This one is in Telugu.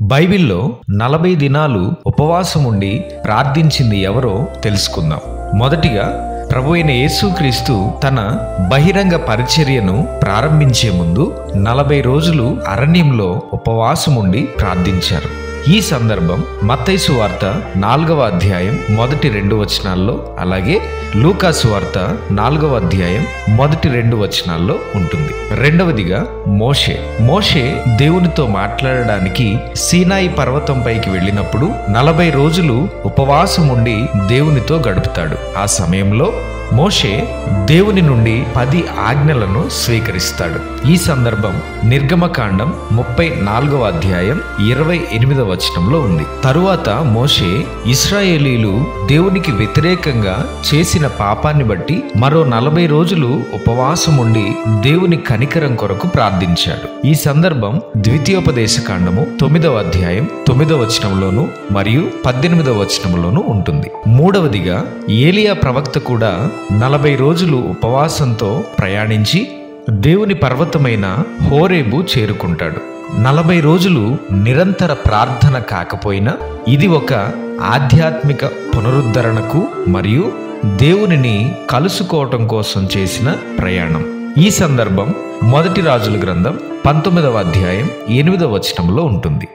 బైబిల్లో 40 దినాలు ఉపవాసం ఉండి ప్రార్థించింది ఎవరో తెలుసుకుందాం. మొదటిగా ప్రభువైన యేసుక్రీస్తు తన బహిరంగ పరిచర్యను ప్రారంభించే ముందు 40 రోజులు అరణ్యంలో ఉపవాసం ఉండి ప్రార్థించారు. ఈ సందర్భం మత్తయి సువార్త 4వ అధ్యాయం మొదటి 2 వచనాల్లో, అలాగే లూకా సువార్త 4వ అధ్యాయం మొదటి 2 వచనాల్లో ఉంటుంది. రెండవదిగా మోషే దేవునితో మాట్లాడడానికి సీనాయి పర్వతంపైకి వెళ్ళినప్పుడు 40 రోజులు ఉపవాసం ఉండి దేవునితో గడుపుతాడు. ఆ సమయంలో మోషే దేవుని నుండి 10 ఆజ్ఞలను స్వీకరిస్తాడు. ఈ సందర్భం నిర్గమకాండం 34వ అధ్యాయం 28వ వచనంలో ఉంది. తరువాత మోషే ఇశ్రాయేలీలు దేవునికి వ్యతిరేకంగా చేసిన పాపాన్ని బట్టి మరో 40 రోజులు ఉపవాసం ఉండి దేవుని కనికరం కొరకు ప్రార్థించాడు. ఈ సందర్భం ద్వితీయోపదేశకాండము 9వ అధ్యాయం 9వ వచనంలోను మరియు 18వ వచనంలోను ఉంటుంది. మూడవదిగా ఏలియా ప్రవక్త కూడా 40 రోజులు ఉపవాసంతో ప్రయాణించి దేవుని పర్వతమైన హోరేబు చేరుకుంటాడు. 40 రోజులు నిరంతర ప్రార్థన కాకపోయినా ఇది ఒక ఆధ్యాత్మిక పునరుద్ధరణకు మరియు దేవునిని కలుసుకోవటం కోసం చేసిన ప్రయాణం. ఈ సందర్భం మొదటి రాజుల గ్రంథం 19వ అధ్యాయం 8వ వచనంలో ఉంటుంది.